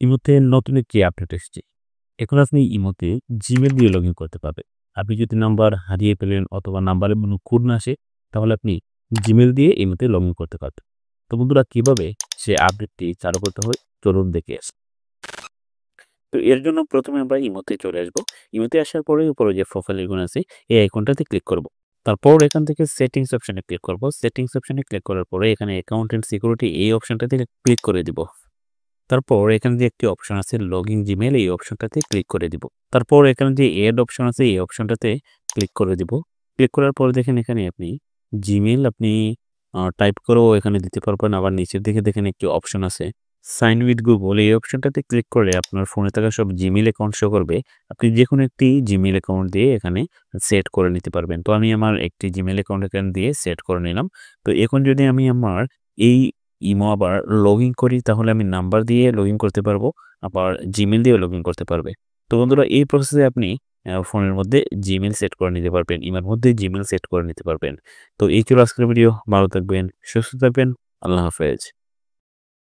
ইমোতে নতুন একটি আপডেট এসেছে। এখন আপনি ইমোতে জিমেল দিয়ে লগইন করতে পারবেন। আপনি যদি নাম্বার হারিয়ে ফেলেন অথবা নাম্বারে কোনো কোড না আসে, তাহলে আপনি জিমেল দিয়ে ইমোতে লগইন করতে পারবেন। তো বন্ধুরা কিভাবে সে আপডেটটি চালু করতে হয় চলুন দেখে আসি। তো এর জন্য ১ম এ আমরা ইমোতে চলে আসবো। ইমোতে আসার পরে উপরে যে প্রোফাইল আইকন আছে, এই আইকনটাতে ক্লিক করব। তারপর এখান থেকে সেটিংস অপশনে ক্লিক করব। সেটিংস অপশনে ক্লিক করার পরে এখানে অ্যাকাউন্ট এন্ড সিকিউরিটি এই অপশনটাতে ক্লিক করে দিব। তারপর এখানে যে একটি অপশন আছে লগইন জিমেইল এই অপশনটাতে ক্লিক করে দিব। তারপর এখানে যে এড অপশন আছে এই অপশনটাতে ক্লিক করে দিব। ক্লিক করার পর দেখেন এখানে আপনি জিমেইল আপনি টাইপ করেও এখানে দিতে পারবেন। আবার নিচের দিকে দেখেন একটি অপশন আছে সাইন উইথ গুগল এই অপশনটাতে ক্লিক করে আপনার ফোনে থাকা সব জিমেইল অ্যাকাউন্ট শো করবে। আপনি যেকোনো একটি জিমেইল অ্যাকাউন্ট দিয়ে এখানে সেট করে নিতে পারবেন। তো আমি আমার একটি জিমেইল অ্যাকাউন্ট এখানে দিয়ে সেট করে নিলাম। তো এখন যদি আমি আমার এই ইমো আবার লগইন করি তাহলে আমি নাম্বার দিয়ে লগইন করতে পারবো। আবার জিমেইল দিয়েও লগইন করতে পারবে। তো বন্ধুরা এই প্রসেসে আপনি ফোনের মধ্যে জিমেইল সেট করে নিতে পারবেন। ইমের মধ্যে জিমেইল সেট করে নিতে পারবেন। তো এই ছিল আজকের ভিডিও। ভালো থাকবেন, সুস্থ থাকবেন। আল্লাহ হাফেজ।